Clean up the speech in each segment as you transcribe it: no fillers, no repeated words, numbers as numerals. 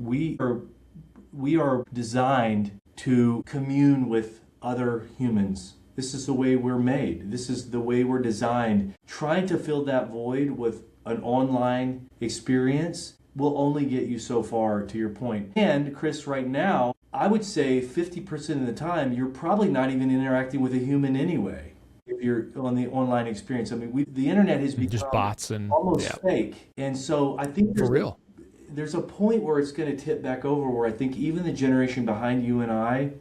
we are designed to commune with other humans. This is the way we're made. This is the way we're designed. Trying to fill that void with an online experience will only get you so far, to your point. And Chris, right now, I would say 50% of the time, you're probably not even interacting with a human anyway. If you're on the online experience, I mean, the internet has become just bots and almost fake. And so I think there's a point where it's going to tip back over where I think even the generation behind you and I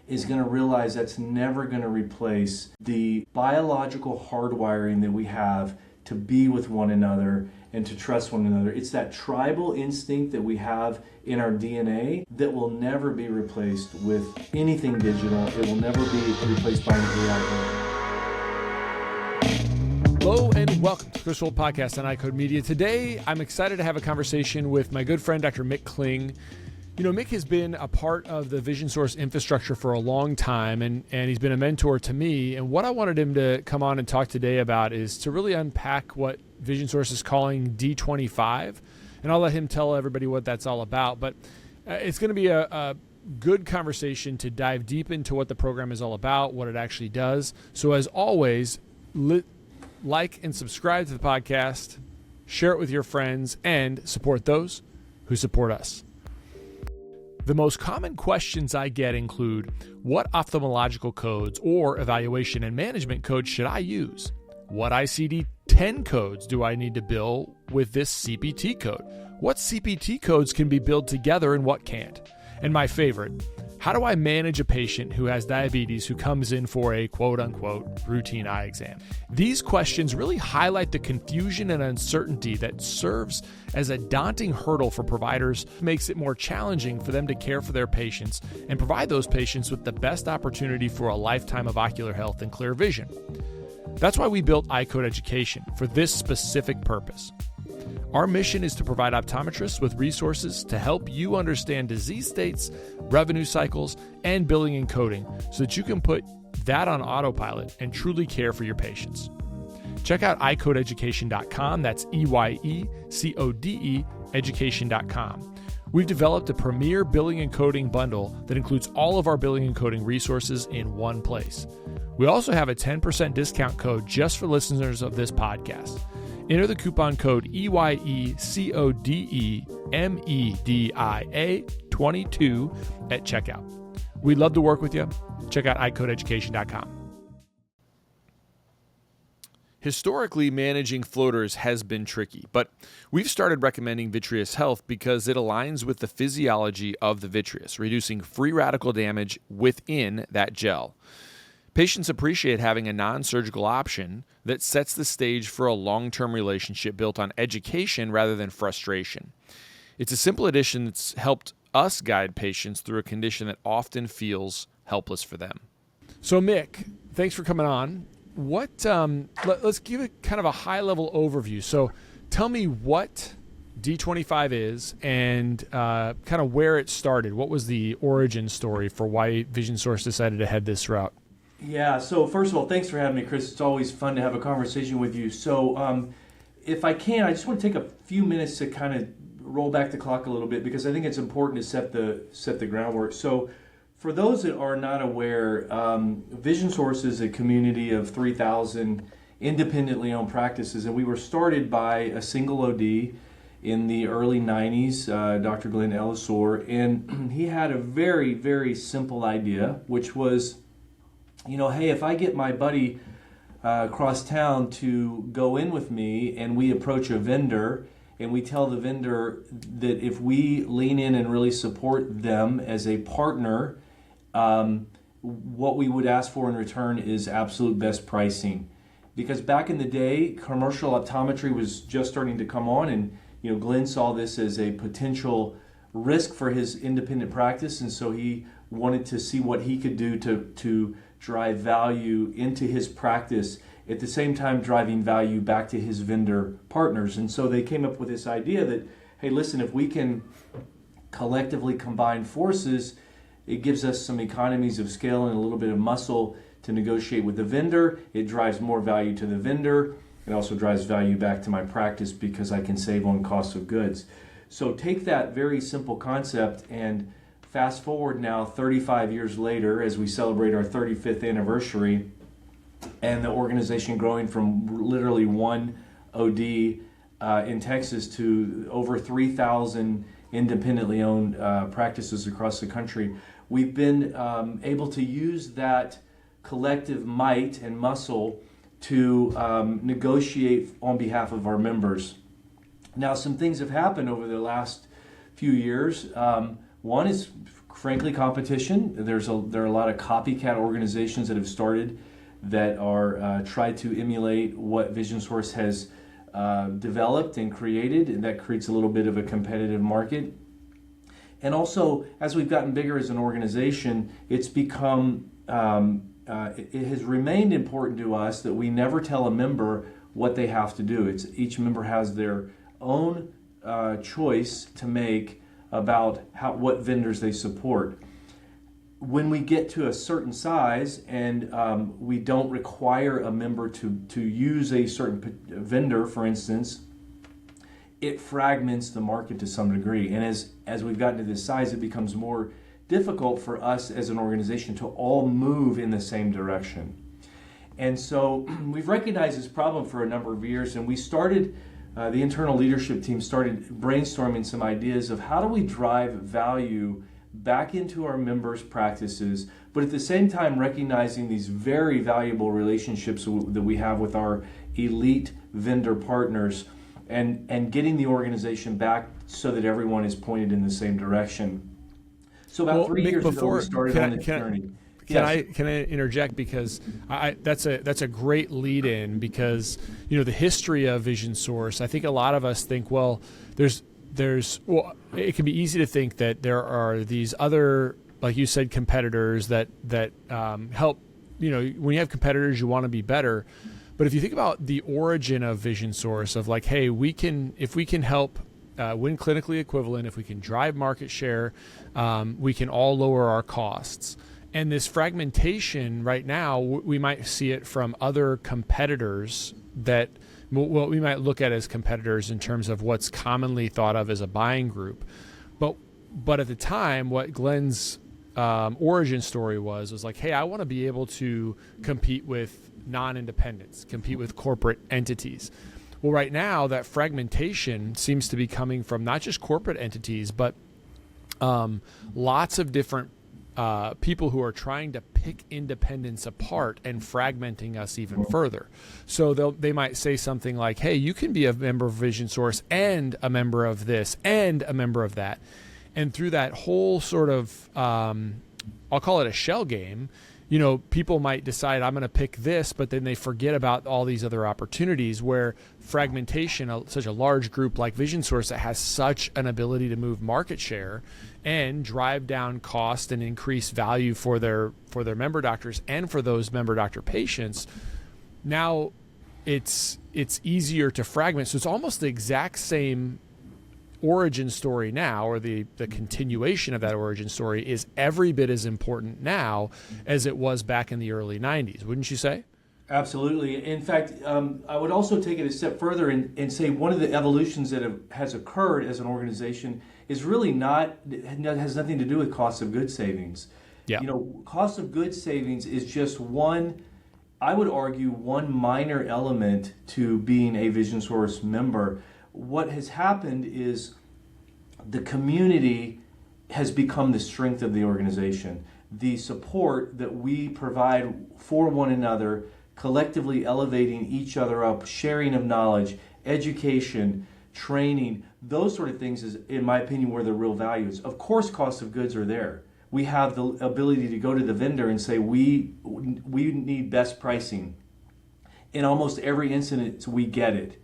is going to realize that's never going to replace the biological hardwiring that we have to be with one another and to trust one another. It's that tribal instinct that we have in our DNA that will never be replaced with anything digital. It will never be replaced by an AI. Hello and welcome to Chris Wolfe Podcast on iCode Media. Today, I'm excited to have a conversation with my good friend, Dr. Mick Kling. You know, Mick has been a part of the Vision Source infrastructure for a long time, and he's been a mentor to me. And what I wanted him to come on and talk today about is to really unpack what Vision Source is calling D25. And I'll let him tell everybody what that's all about. But it's going to be a good conversation to dive deep into what the program is all about, what it actually does. So as always, like and subscribe to the podcast, share it with your friends, and support those who support us. The most common questions I get include, what ophthalmological codes or evaluation and management codes should I use? What ICD-10 codes do I need to bill with this CPT code? What CPT codes can be billed together and what can't? And my favorite, how do I manage a patient who has diabetes who comes in for a quote-unquote routine eye exam? These questions really highlight the confusion and uncertainty that serves as a daunting hurdle for providers, makes it more challenging for them to care for their patients and provide those patients with the best opportunity for a lifetime of ocular health and clear vision. That's why we built iCode Education for this specific purpose. Our mission is to provide optometrists with resources to help you understand disease states, revenue cycles, and billing and coding so that you can put that on autopilot and truly care for your patients. Check out iCodeEducation.com. That's EYECODE education.com. We've developed a premier billing and coding bundle that includes all of our billing and coding resources in one place. We also have a 10% discount code just for listeners of this podcast. Enter the coupon code EYECODEMEDIA22 at checkout. We'd love to work with you. Check out iCodeEducation.com. Historically, managing floaters has been tricky, but we've started recommending Vitreous Health because it aligns with the physiology of the vitreous, reducing free radical damage within that gel. Patients appreciate having a non-surgical option that sets the stage for a long-term relationship built on education rather than frustration. It's a simple addition that's helped us guide patients through a condition that often feels helpless for them. So Mick, thanks for coming on. Let's give it kind of a high-level overview. So tell me what D25 is and kind of where it started. What was the origin story for why Vision Source decided to head this route? Yeah, so first of all, thanks for having me, Chris. It's always fun to have a conversation with you. So if I can, I just want to take a few minutes to kind of roll back the clock a little bit because I think it's important to set the groundwork. So for those that are not aware, Vision Source is a community of 3,000 independently owned practices, and we were started by a single OD in the early 90s, Dr. Glenn Ellisor, and he had a very, very simple idea, which was, you know, hey, if I get my buddy across town to go in with me and we approach a vendor and we tell the vendor that if we lean in and really support them as a partner, what we would ask for in return is absolute best pricing. Because back in the day, commercial optometry was just starting to come on, and you know, Glenn saw this as a potential risk for his independent practice, and so he wanted to see what he could do to drive value into his practice, at the same time driving value back to his vendor partners. And so they came up with this idea that, hey, listen, if we can collectively combine forces, it gives us some economies of scale and a little bit of muscle to negotiate with the vendor. It drives more value to the vendor. It also drives value back to my practice because I can save on cost of goods. So take that very simple concept and fast forward now 35 years later as we celebrate our 35th anniversary, and the organization growing from literally one OD in Texas to over 3,000 independently owned practices across the country. We've been able to use that collective might and muscle to negotiate on behalf of our members. Now, some things have happened over the last few years. One is, frankly, competition. There are a lot of copycat organizations that have started that are tried to emulate what Vision Source has developed and created, and that creates a little bit of a competitive market. And also, as we've gotten bigger as an organization, it's become it has remained important to us that we never tell a member what they have to do. Each member has their own choice to make about what vendors they support. When we get to a certain size and we don't require a member to use a certain vendor, for instance, it fragments the market to some degree. And as we've gotten to this size, it becomes more difficult for us as an organization to all move in the same direction. And so we've recognized this problem for a number of years, and we started, the internal leadership team started brainstorming some ideas of how do we drive value back into our members' practices, but at the same time recognizing these very valuable relationships that we have with our elite vendor partners, and getting the organization back so that everyone is pointed in the same direction. So about 3 years ago, we started on this journey. Can I interject, because that's a great lead in, because the history of Vision Source, I think a lot of us think, well, it can be easy to think that there are these other, like you said, competitors that help. When you have competitors, you want to be better. But if you think about the origin of Vision Source, of like, hey, if we can help win clinically equivalent, if we can drive market share, we can all lower our costs. And this fragmentation right now, we might see it from other competitors that what we might look at as competitors in terms of what's commonly thought of as a buying group. But at the time, what Glenn's origin story was like, hey, I want to be able to compete with non-independents, compete with corporate entities. Well, right now, that fragmentation seems to be coming from not just corporate entities, but lots of different people who are trying to pick independence apart and fragmenting us even further. So they might say something like, hey, you can be a member of Vision Source and a member of this and a member of that. And through that whole sort of, I'll call it a shell game, people might decide I'm going to pick this, but then they forget about all these other opportunities where fragmentation, such a large group like Vision Source that has such an ability to move market share and drive down cost and increase value for their member doctors and for those member doctor patients. Now it's easier to fragment. So it's almost the exact same origin story now, or the continuation of that origin story is every bit as important now as it was back in the early 90s, wouldn't you say? Absolutely. In fact, I would also take it a step further and say one of the evolutions that has occurred as an organization is really has nothing to do with cost of goods savings. Yeah. Cost of goods savings is just one, I would argue, one minor element to being a Vision Source member. What has happened is the community has become the strength of the organization. The support that we provide for one another, collectively elevating each other up, sharing of knowledge, education, training, those sort of things is, in my opinion, where the real value is. Of course, cost of goods are there. We have the ability to go to the vendor and say, we need best pricing. In almost every instance, we get it.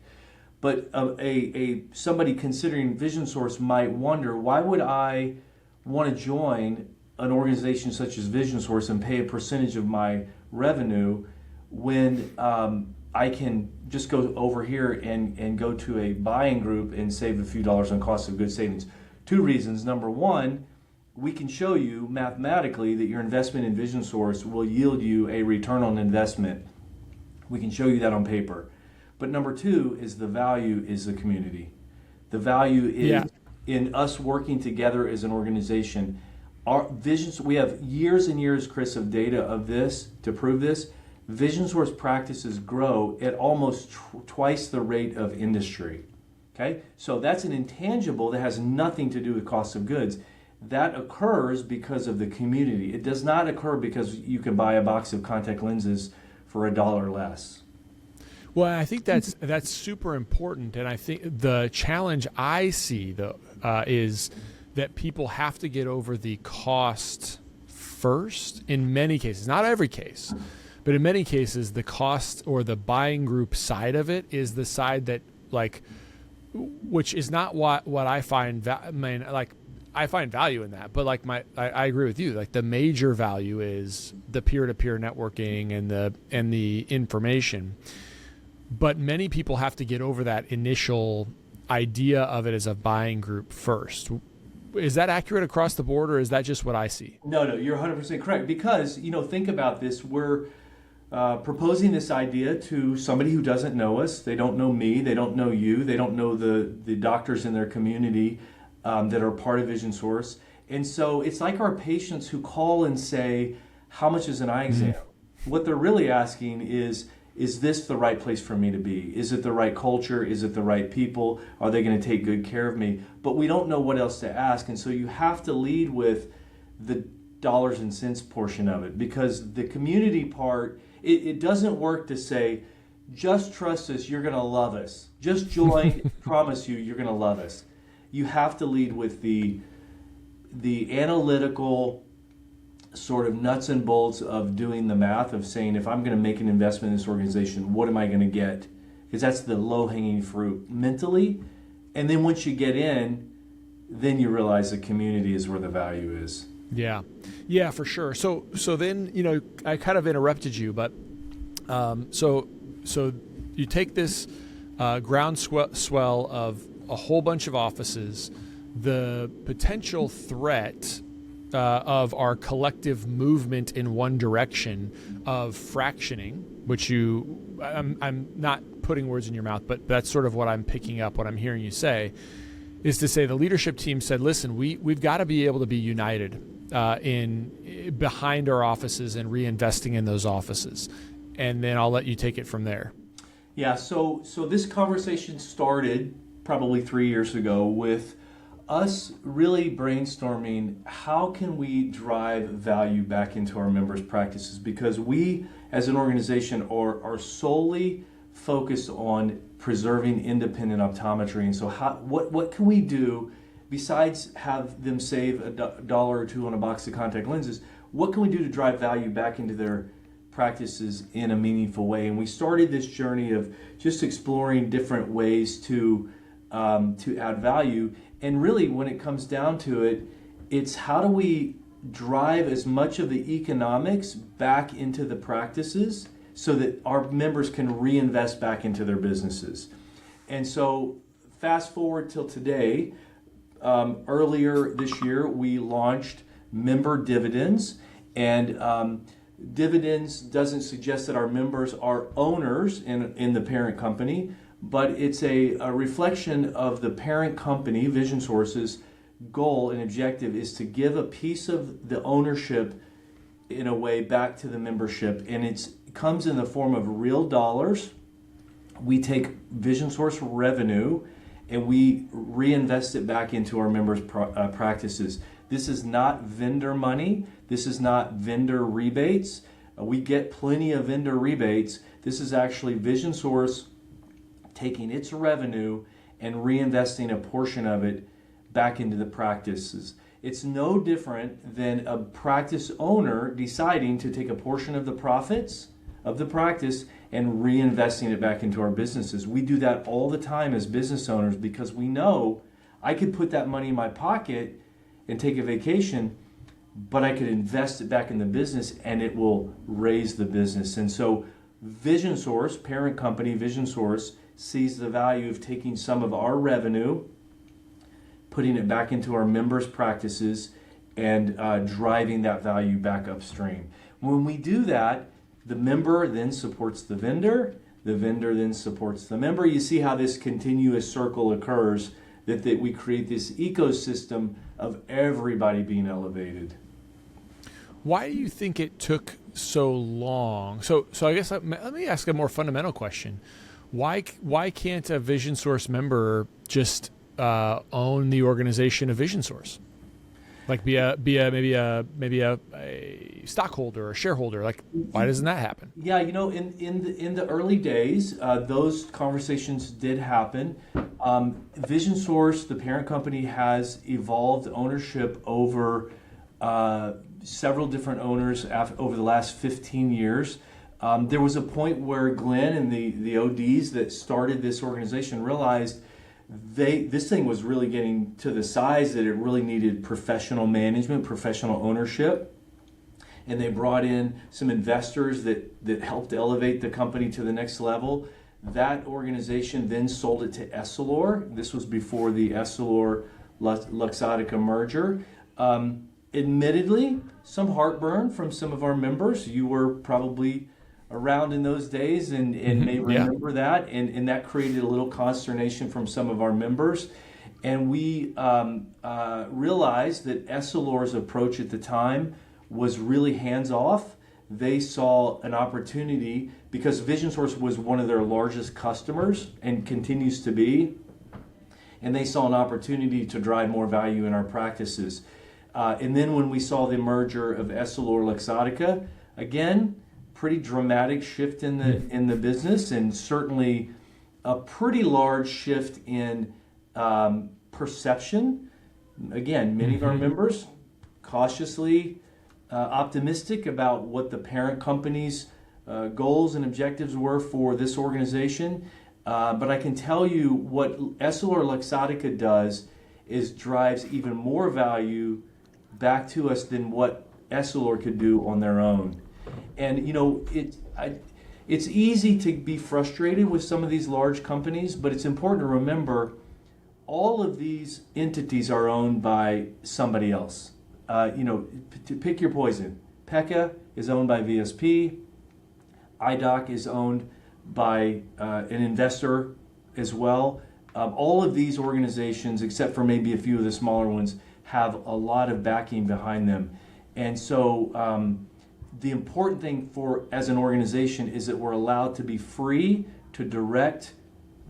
But somebody considering Vision Source might wonder, why would I want to join an organization such as Vision Source and pay a percentage of my revenue when I can just go over here and go to a buying group and save a few dollars on cost of goods savings? Two reasons. Number one, we can show you mathematically that your investment in Vision Source will yield you a return on investment. We can show you that on paper. But number two is the value is the community. The value in us working together as an organization. Our visions, we have years and years, Chris, of data of this to prove this. Vision Source practices grow at almost twice the rate of industry. Okay, so that's an intangible that has nothing to do with cost of goods. That occurs because of the community. It does not occur because you can buy a box of contact lenses for $1 less. Well, I think that's super important, and I think the challenge I see though is that people have to get over the cost first. In many cases, not every case, but in many cases, the cost or the buying group side of it is the side that which is not what I find. I find value in that, but I agree with you. Like the major value is the peer-to-peer networking and the information. But many people have to get over that initial idea of it as a buying group first. Is that accurate across the board, or is that just what I see? No, you're 100% correct. Because, think about this. We're proposing this idea to somebody who doesn't know us. They don't know me. They don't know you. They don't know the doctors in their community that are part of Vision Source. And so it's like our patients who call and say, how much is an eye exam? What they're really asking is this the right place for me to be? Is it the right culture? Is it the right people? Are they going to take good care of me? But we don't know what else to ask. And so you have to lead with the dollars and cents portion of it, because the community part, it doesn't work to say, just trust us, you're going to love us. Just join, promise you're going to love us. You have to lead with the analytical sort of nuts and bolts of doing the math of saying, if I'm going to make an investment in this organization, what am I going to get? Because that's the low-hanging fruit mentally. And then once you get in, then you realize the community is where the value is. Yeah, for sure. So then, I kind of interrupted you, but so you take this groundswell of a whole bunch of offices, the potential threat of our collective movement in one direction of fractioning, which I'm not putting words in your mouth, but that's sort of what I'm picking up, what I'm hearing you say, is to say the leadership team said, listen, we've got to be able to be united in behind our offices and reinvesting in those offices. And then I'll let you take it from there. Yeah, so this conversation started probably 3 years ago with us really brainstorming how can we drive value back into our members' practices, because we as an organization are solely focused on preserving independent optometry. And so what can we do besides have them save $1 or $2 on a box of contact lenses? What can we do to drive value back into their practices in a meaningful way? And we started this journey of just exploring different ways to add value. And really, when it comes down to it, it's how do we drive as much of the economics back into the practices so that our members can reinvest back into their businesses. And so fast forward till today, earlier this year, we launched member dividends. And dividends doesn't suggest that our members are owners in the parent company, but it's a reflection of the parent company, Vision Source's goal and objective is to give a piece of the ownership in a way back to the membership. And it comes in the form of real dollars. We take Vision Source revenue and we reinvest it back into our members' practices. This is not vendor money. This is not vendor rebates. We get plenty of vendor rebates. This is actually Vision Source taking its revenue and reinvesting a portion of it back into the practices. It's no different than a practice owner deciding to take a portion of the profits of the practice and reinvesting it back into our businesses. We do that all the time as business owners because we know I could put that money in my pocket and take a vacation, but I could invest it back in the business and it will raise the business. And so Vision Source, parent company Vision Source, sees the value of taking some of our revenue, putting it back into our members' practices, and driving that value back upstream. When we do that, the member then supports the vendor then supports the member. You see how this continuous circle occurs that we create this ecosystem of everybody being elevated. Why do you think it took so long? So I guess let me ask a more fundamental question. Why can't a Vision Source member just own the organization of Vision Source? Like maybe a stockholder or shareholder. Like, why doesn't that happen? Yeah, in the early days, those conversations did happen. Vision Source, the parent company, has evolved ownership over several different owners over the last 15 years. There was a point where Glenn and the ODs that started this organization realized this thing was really getting to the size that it really needed professional management, professional ownership. And they brought in some investors that helped elevate the company to the next level. That organization then sold it to Essilor. This was before the Essilor-Luxottica merger. Admittedly, some heartburn from some of our members. You were probably around in those days and may remember that. And that created a little consternation from some of our members. And we realized that Essilor's approach at the time was really hands-off. They saw an opportunity because Vision Source was one of their largest customers and continues to be. And they saw an opportunity to drive more value in our practices. And then when we saw the merger of Essilor-Luxottica, again, pretty dramatic shift in the business, and certainly a pretty large shift in perception. Again, many of our members cautiously optimistic about what the parent company's goals and objectives were for this organization. But I can tell you what Essilor-Luxottica does is drives even more value back to us than what Essilor could do on their own. And it's easy to be frustrated with some of these large companies, but it's important to remember all of these entities are owned by somebody else. To pick your poison. PECA is owned by VSP. IDOC is owned by an investor as well. All of these organizations, except for maybe a few of the smaller ones, have a lot of backing behind them. And so the important thing as an organization is that we're allowed to be free to direct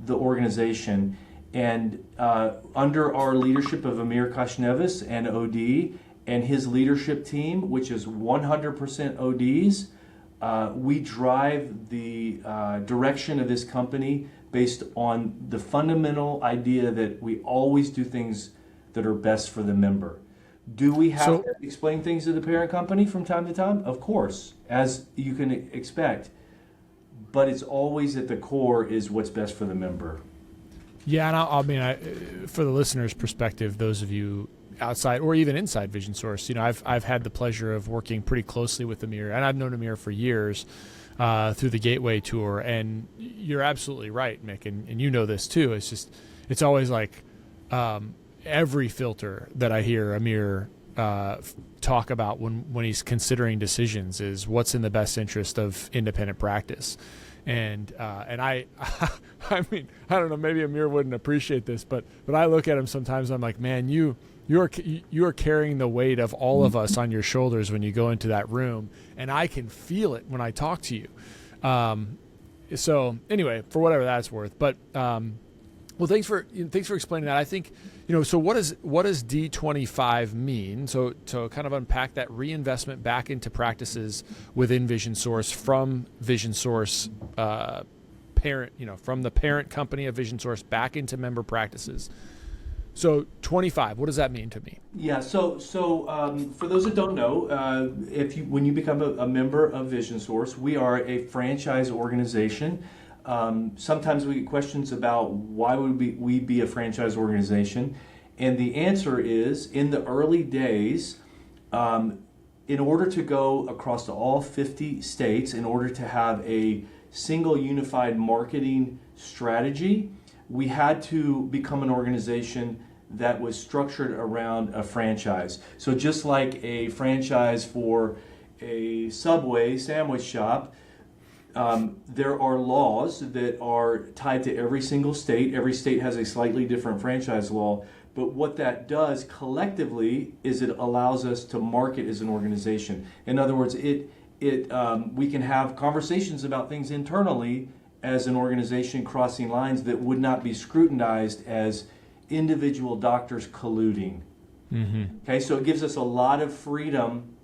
the organization. And under our leadership of Amir Kashnevis and OD and his leadership team, which is 100% ODs, we drive the direction of this company based on the fundamental idea that we always do things that are best for the member. Do we have to explain things to the parent company from time to time? Of course, as you can expect. But it's always at the core is what's best for the member. Yeah, and for the listeners' perspective, those of you outside or even inside Vision Source, I've had the pleasure of working pretty closely with Amir, and I've known Amir for years through the Gateway Tour. And you're absolutely right, Mick, and you know this too. It's always like every filter that I hear Amir talk about when he's considering decisions is what's in the best interest of independent practice. And I mean, I don't know, maybe Amir wouldn't appreciate this, but I look at him sometimes, I'm like, man, you are carrying the weight of all of us on your shoulders when you go into that room, and I can feel it when I talk to you. So anyway, for whatever that's worth, but well, thanks for explaining that. I think, so what does D25 mean? So to kind of unpack that reinvestment back into practices within Vision Source from Vision Source parent, from the parent company of Vision Source back into member practices. So 25, what does that mean to me? Yeah. So for those that don't know, when you become a member of Vision Source, we are a franchise organization. Sometimes we get questions about why would we be a franchise organization, and the answer is in the early days, in order to go across to all 50 states, in order to have a single unified marketing strategy, we had to become an organization that was structured around a franchise. So just like a franchise for a Subway sandwich shop, There are laws that are tied to every single state. Every state has a slightly different franchise law. But what that does collectively is it allows us to market as an organization. In other words, we can have conversations about things internally as an organization crossing lines that would not be scrutinized as individual doctors colluding. Mm-hmm. Okay, so it gives us a lot of freedom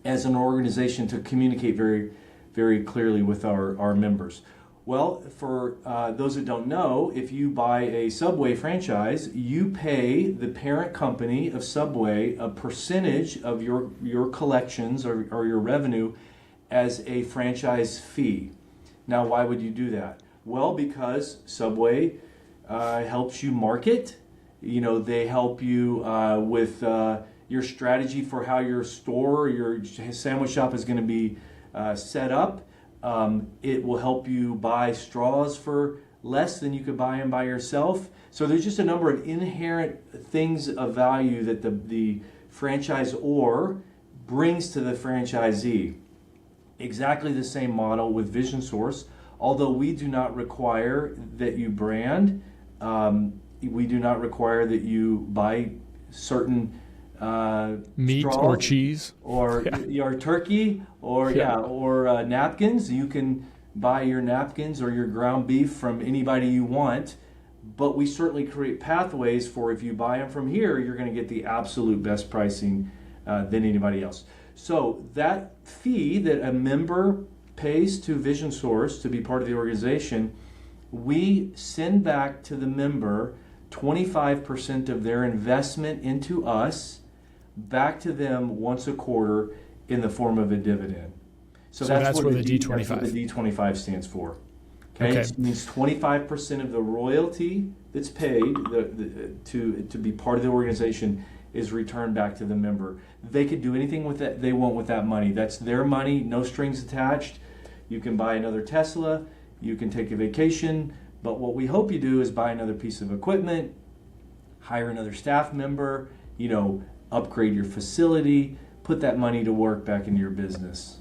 as an organization to communicate very, very clearly with our members. Well, for those that don't know, if you buy a Subway franchise, you pay the parent company of Subway a percentage of your collections or your revenue as a franchise fee. Now, why would you do that? Well, because Subway helps you market. They help you with your strategy for how your store, your sandwich shop is going to be set up. It will help you buy straws for less than you could buy them by yourself. So there's just a number of inherent things of value that the franchisor brings to the franchisee. Exactly the same model with Vision Source. Although we do not require that you brand, we do not require that you buy certain meat or cheese or your turkey or napkins. You can buy your napkins or your ground beef from anybody you want, but we certainly create pathways for if you buy them from here, you're going to get the absolute best pricing than anybody else. So that fee that a member pays to Vision Source to be part of the organization, we send back to the member 25% of their investment into us back to them once a quarter in the form of a dividend. So that's what the D25 stands for. Okay? It means 25% of the royalty that's paid to be part of the organization is returned back to the member. They could do anything with that they want with that money. That's their money, no strings attached. You can buy another Tesla, you can take a vacation, but what we hope you do is buy another piece of equipment, hire another staff member, upgrade your facility, put that money to work back into your business.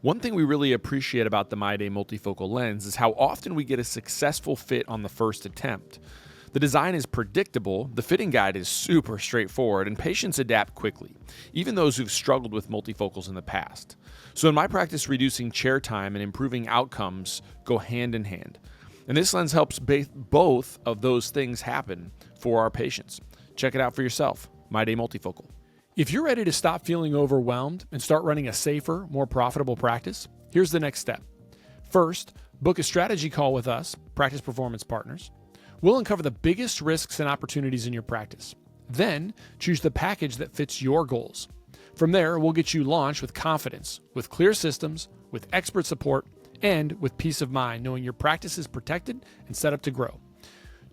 One thing we really appreciate about the MyDay multifocal lens is how often we get a successful fit on the first attempt. The design is predictable, the fitting guide is super straightforward, and patients adapt quickly, even those who've struggled with multifocals in the past. So in my practice, reducing chair time and improving outcomes go hand in hand. And this lens helps both of those things happen for our patients. Check it out for yourself, MyDay Multifocal. If you're ready to stop feeling overwhelmed and start running a safer, more profitable practice, here's the next step. First, book a strategy call with us, Practice Performance Partners. We'll uncover the biggest risks and opportunities in your practice. Then, choose the package that fits your goals. From there, we'll get you launched with confidence, with clear systems, with expert support, and with peace of mind, knowing your practice is protected and set up to grow.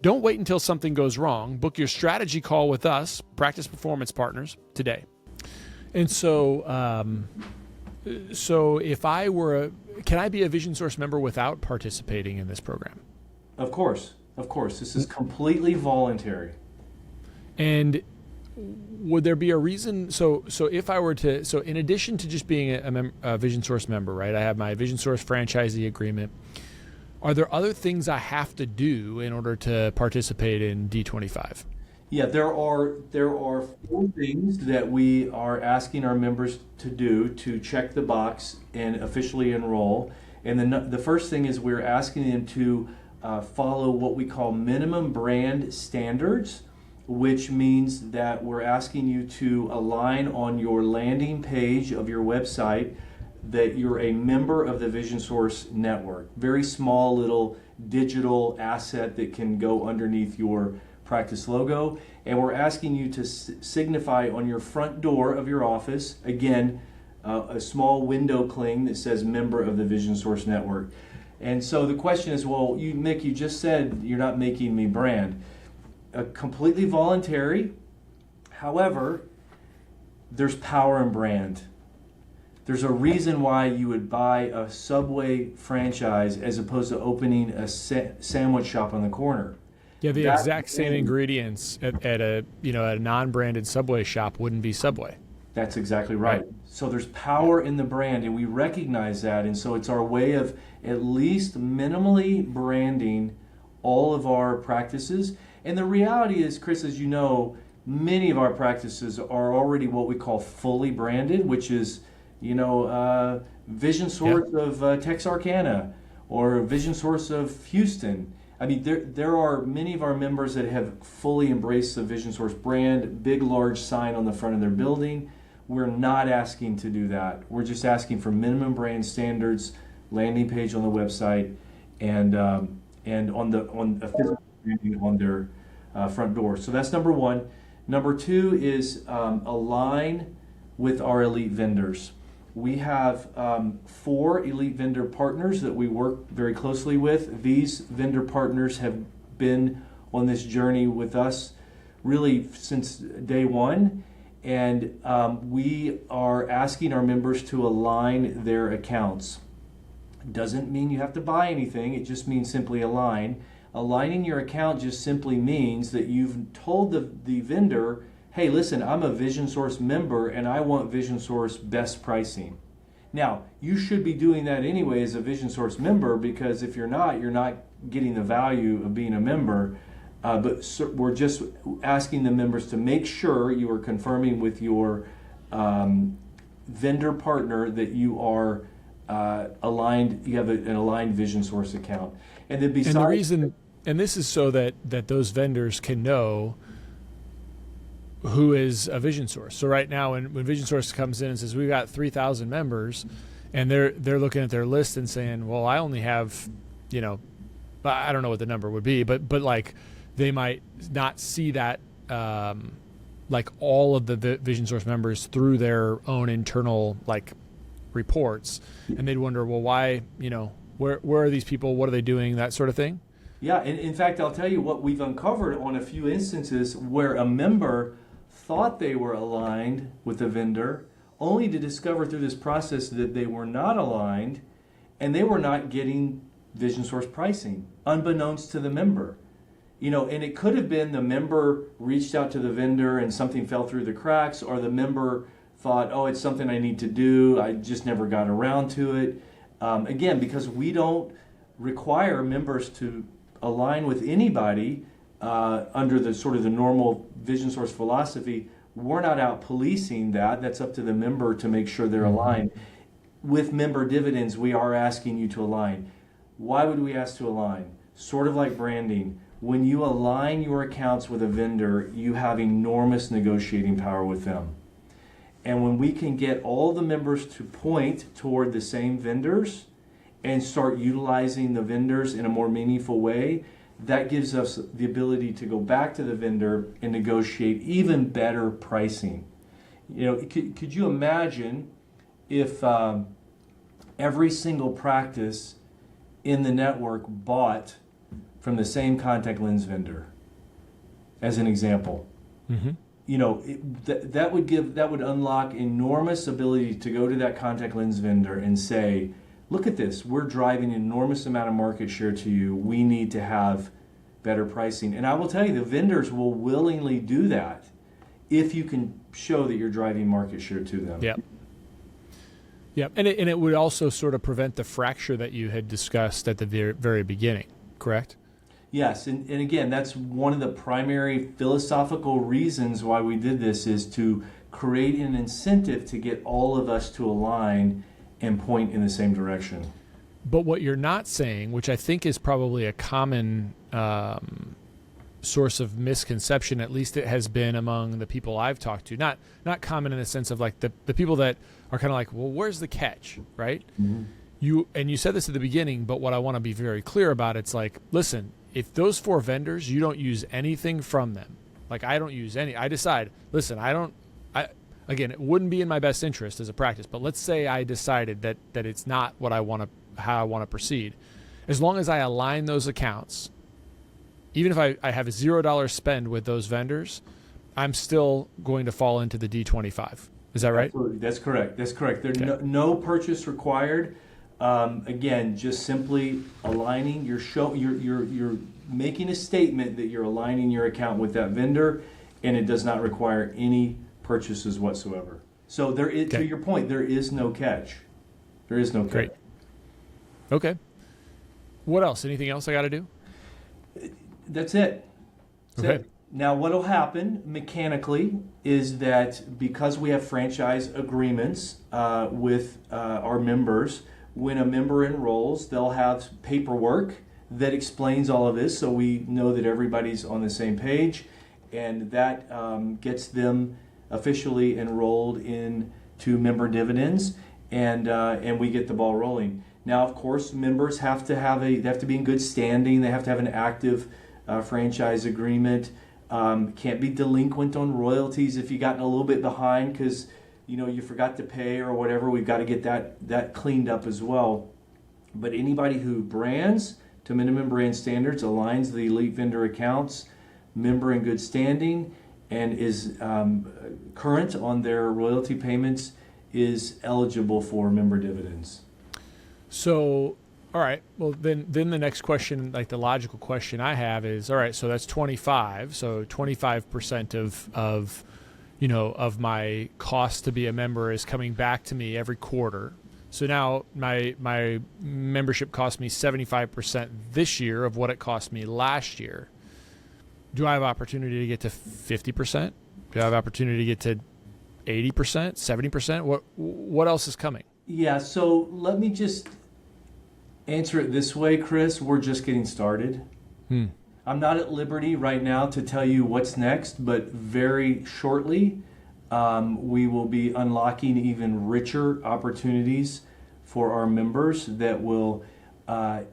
Don't wait until something goes wrong. Book your strategy call with us, Practice Performance Partners, today. And so if I were can I be a Vision Source member without participating in this program? Of course. This is completely voluntary. And would there be a reason? So if I were to, in addition to just being a Vision Source member, right? I have my Vision Source franchisee agreement. Are there other things I have to do in order to participate in D25? Yeah, there are 4 things that we are asking our members to do to check the box and officially enroll. And then the first thing is we're asking them to follow what we call minimum brand standards, which means that we're asking you to align on your landing page of your website that you're a member of the Vision Source network. Very small little digital asset that can go underneath your practice logo. And we're asking you to signify on your front door of your office, again, a small window cling that says member of the Vision Source network. And so the question is, well, Mick, you just said you're not making me brand. Completely voluntary. However, there's power in brand. There's a reason why you would buy a Subway franchise as opposed to opening a sandwich shop on the corner. Yeah, exact same ingredients at a non-branded Subway shop wouldn't be Subway. That's exactly right. So there's power in the brand, and we recognize that. And so it's our way of at least minimally branding all of our practices. And the reality is, Chris, as you know, many of our practices are already what we call fully branded, which is, Vision Source of Texarkana or Vision Source of Houston. I mean, there are many of our members that have fully embraced the Vision Source brand, big, large sign on the front of their building. We're not asking to do that. We're just asking for minimum brand standards, landing page on the website, and on a physical branding on their front door. So that's number one. Number two is align with our elite vendors. We have 4 elite vendor partners that we work very closely with. These vendor partners have been on this journey with us really since day one. And we are asking our members to align their accounts. Doesn't mean you have to buy anything, it just means simply align. Aligning your account just simply means that you've told the vendor, hey, listen, I'm a Vision Source member and I want Vision Source best pricing. Now, you should be doing that anyway as a Vision Source member, because if you're not getting the value of being a member. But we're just asking the members to make sure you are confirming with your vendor partner that you are aligned, you have an aligned Vision Source account. And then besides, and the reason, and this is so that those vendors can know who is a Vision Source. So right now when Vision Source comes in and says, we've got 3,000 members, and they're looking at their list and saying, well, I only have, I don't know what the number would be, but like, they might not see that like all of the Vision Source members through their own internal like reports, and they'd wonder, well, why, where are these people, what are they doing, that sort of thing. Yeah, and in fact, I'll tell you what we've uncovered on a few instances where a member thought they were aligned with a vendor, only to discover through this process that they were not aligned, and they were not getting Vision Source pricing, unbeknownst to the member. And it could have been the member reached out to the vendor and something fell through the cracks, or the member thought, oh, it's something I need to do, I just never got around to it. Again, because we don't require members to align with anybody under the sort of the normal Vision Source philosophy, we're not out policing that. That's up to the member to make sure they're aligned. With member dividends, we are asking you to align. Why would we ask to align? Sort of like branding. When you align your accounts with a vendor, you have enormous negotiating power with them. And when we can get all the members to point toward the same vendors and start utilizing the vendors in a more meaningful way, that gives us the ability to go back to the vendor and negotiate even better pricing. Could you imagine if every single practice in the network bought from the same contact lens vendor, as an example? Mm-hmm. That would unlock enormous ability to go to that contact lens vendor and say, look at this, we're driving an enormous amount of market share to you, we need to have better pricing. And I will tell you, the vendors will willingly do that if you can show that you're driving market share to them. Yeah, and it would also sort of prevent the fracture that you had discussed at the very beginning, correct? Yes, and again, that's one of the primary philosophical reasons why we did this, is to create an incentive to get all of us to align and point in the same direction. But what you're not saying, which I think is probably a common source of misconception, at least it has been among the people I've talked to, not common in the sense of like the people that are kind of like, well, where's the catch, right? Mm-hmm. You said this at the beginning, but what I want to be very clear about, it's like, listen, if those 4 vendors, you don't use anything from them, like I don't use any, I decide, listen, again, it wouldn't be in my best interest as a practice, but let's say I decided that it's not what how I want to proceed. As long as I align those accounts, even if I have a $0 spend with those vendors, I'm still going to fall into the D25. Is that right? Absolutely. That's correct. There's no purchase required. Again, just simply aligning you're making a statement that you're aligning your account with that vendor, and it does not require any purchases whatsoever. So there is, to your point, there is no catch. There is no catch. Great. Okay. What else? Anything else I got to do? That's it. Okay. Now, what will happen mechanically is that because we have franchise agreements with our members, when a member enrolls, they'll have paperwork that explains all of this, so we know that everybody's on the same page, and that gets them officially enrolled into member dividends, and we get the ball rolling. Now, of course, members they have to be in good standing. They have to have an active franchise agreement. Can't be delinquent on royalties if you gotten a little bit behind because you forgot to pay or whatever. We've got to get that cleaned up as well. But anybody who brands to minimum brand standards, aligns the elite vendor accounts, member in good standing, and is current on their royalty payments is eligible for member dividends. So, all right. Well, then the next question, like the logical question I have is, all right, so that's 25. So 25% of my cost to be a member is coming back to me every quarter. So now my membership cost me 75% this year of what it cost me last year. Do I have opportunity to get to 50%? Do I have opportunity to get to 80%, 70%? What else is coming? Yeah, so let me just answer it this way, Chris. We're just getting started. I'm not at liberty right now to tell you what's next, but very shortly we will be unlocking even richer opportunities for our members that will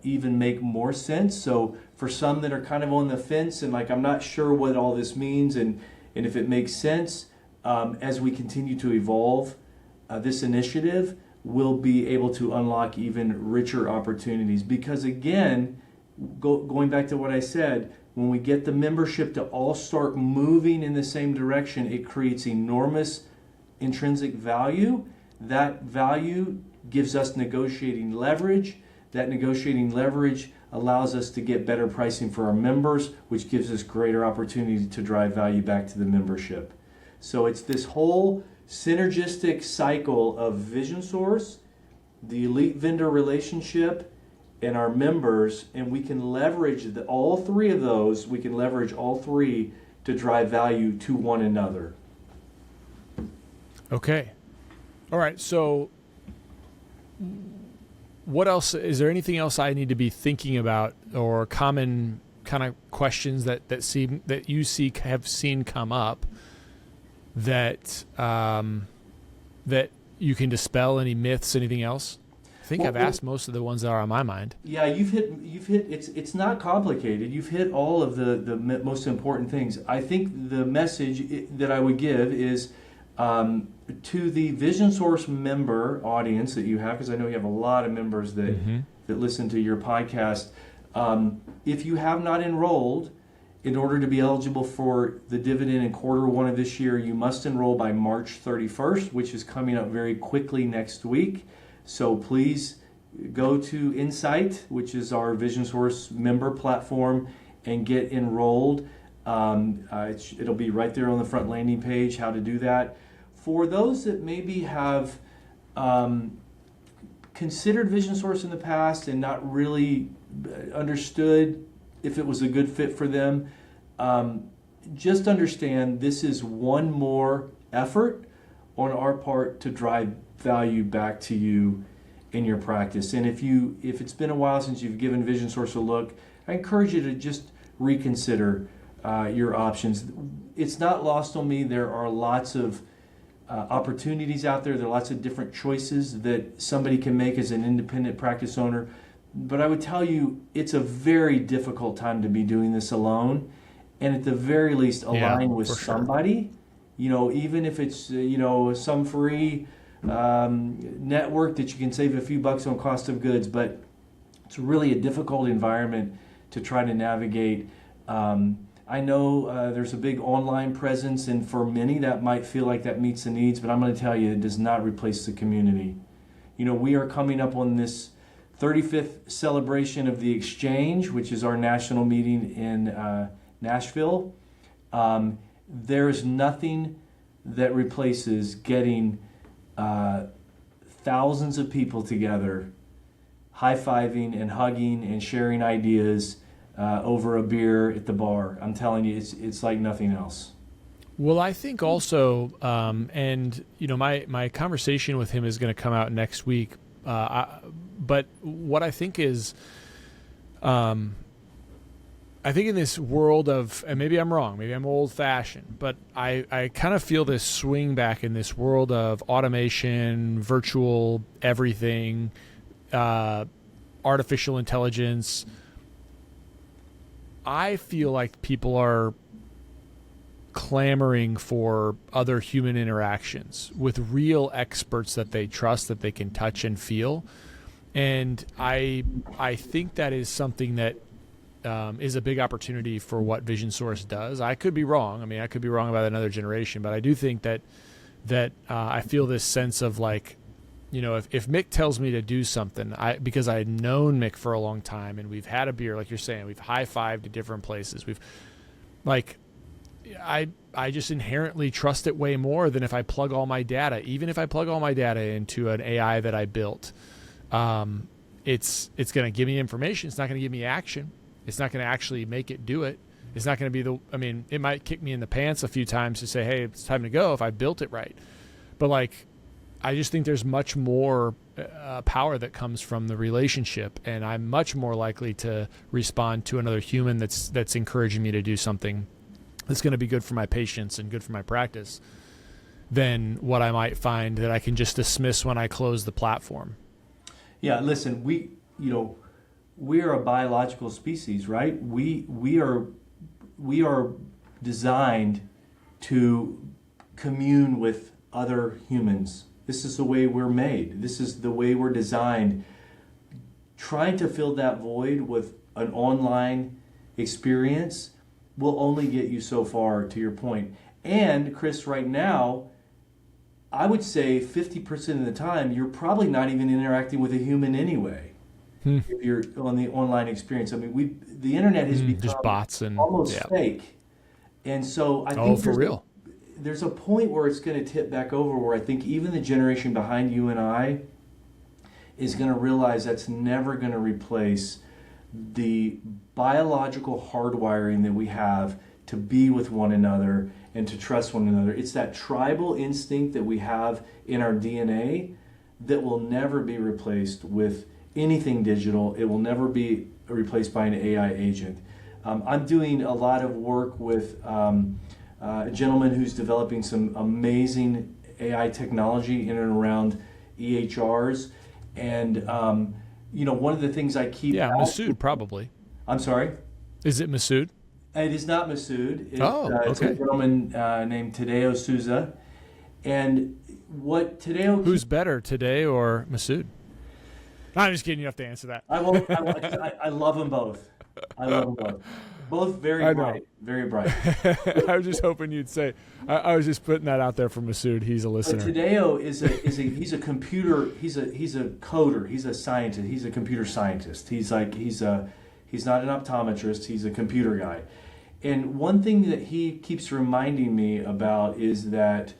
even make more sense. So for some that are kind of on the fence and like, I'm not sure what all this means and if it makes sense, as we continue to evolve this initiative, we'll be able to unlock even richer opportunities. Because again, going back to what I said, when we get the membership to all start moving in the same direction, it creates enormous intrinsic value. That value gives us negotiating leverage. That negotiating leverage allows us to get better pricing for our members, which gives us greater opportunity to drive value back to the membership. So it's this whole synergistic cycle of Vision Source, the elite vendor relationship, and our members, and we can leverage all three of those. We can leverage all three to drive value to one another. Okay. All right. So what else? Is there anything else I need to be thinking about, or common kind of questions that you have seen come up that that you can dispel? Any myths? Anything else? I think I've asked most of the ones that are on my mind. Yeah, you've hit. It's not complicated. You've hit all of the most important things. I think the message that I would give is to the Vision Source member audience that you have, because I know you have a lot of members that listen to your podcast. If you have not enrolled, in order to be eligible for the dividend in Q1 of this year, you must enroll by March 31st, which is coming up very quickly next week. So please go to Insight, which is our Vision Source member platform, and get enrolled. It'll be right there on the front landing page how to do that. For those that maybe have considered Vision Source in the past and not really understood if it was a good fit for them, just understand this is one more effort on our part to drive value back to you in your practice. And if it's been a while since you've given Vision Source a look, I encourage you to just reconsider your options. It's not lost on me. There are lots of opportunities out there. There are lots of different choices that somebody can make as an independent practice owner. But I would tell you, it's a very difficult time to be doing this alone. And at the very least, align with somebody. Sure. Even if it's some free network that you can save a few bucks on cost of goods, but it's really a difficult environment to try to navigate. I know there's a big online presence, and for many that might feel like that meets the needs, but I'm going to tell you, it does not replace the community. We are coming up on this 35th celebration of the Exchange, which is our national meeting in Nashville. There is nothing that replaces getting thousands of people together, high-fiving and hugging and sharing ideas over a beer at the bar. I'm telling you, it's like nothing else. Well, I think also, and my conversation with him is going to come out next week. But what I think is, I think in this world of, and maybe I'm wrong, maybe I'm old-fashioned, but I kind of feel this swing back in this world of automation, virtual everything, artificial intelligence. I feel like people are clamoring for other human interactions with real experts that they trust, that they can touch and feel. And I think that is something that is a big opportunity for what Vision Source does. I could be wrong. I mean, I could be wrong about another generation, but I do think that I feel this sense of like, if Mick tells me to do something, because I had known Mick for a long time and we've had a beer, like you're saying, we've high-fived at different places. I just inherently trust it way more than if I plug all my data. Even if I plug all my data into an AI that I built, it's going to give me information. It's not going to give me action. It's not going to actually make it do it. It's not going to be it might kick me in the pants a few times to say, hey, it's time to go if I built it right. But I just think there's much more power that comes from the relationship, and I'm much more likely to respond to another human that's encouraging me to do something that's going to be good for my patients and good for my practice than what I might find that I can just dismiss when I close the platform. Yeah, listen, we are a biological species, right? We are designed to commune with other humans. This is the way we're made. This is the way we're designed. Trying to fill that void with an online experience will only get you so far, to your point. And Chris, right now, I would say 50% of the time, you're probably not even interacting with a human anyway. If you're on the online experience. I mean, the internet has become just bots and almost fake. And so I think for real. There's a point where it's going to tip back over where I think even the generation behind you and I is going to realize that's never going to replace the biological hardwiring that we have to be with one another and to trust one another. It's that tribal instinct that we have in our DNA that will never be replaced with anything digital. It will never be replaced by an AI agent. I'm doing a lot of work with a gentleman who's developing some amazing AI technology in and around EHRs. And, one of the things I keep... Yeah, Masood probably. I'm sorry? Is it Masood? It is not Masood. It's a gentleman named Tadeo Souza. And what Tadeo... Who's better, Tadeo or Masood? I'm just kidding. You have to answer that. I love them both. I love them both. Both very bright. Very bright. I was just hoping you'd say. I was just putting that out there for Masood. He's a listener. But Tadeo he's a computer. He's a coder. He's a scientist. He's a computer scientist. He's not an optometrist. He's a computer guy. And one thing that he keeps reminding me about is that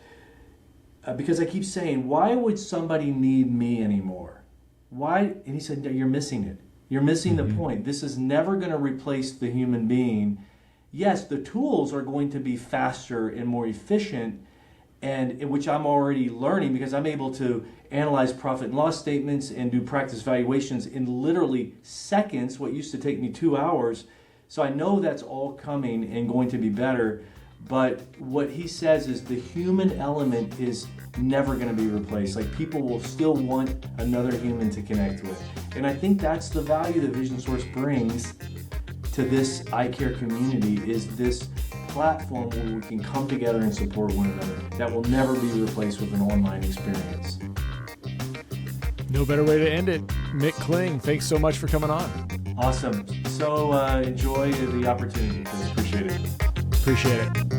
because I keep saying, why would somebody need me anymore? Why? And he said, you're missing it. You're missing the point. This is never going to replace the human being. Yes, the tools are going to be faster and more efficient, and which I'm already learning because I'm able to analyze profit and loss statements and do practice valuations in literally seconds, what used to take me 2 hours. So I know that's all coming and going to be better. But what he says is the human element is never going to be replaced. Like, people will still want another human to connect with. And I think that's the value that Vision Source brings to this eye care community, is this platform where we can come together and support one another. That will never be replaced with an online experience. No better way to end it. Mick Kling, thanks so much for coming on. Awesome. So enjoy the opportunity. Appreciate it. Appreciate it.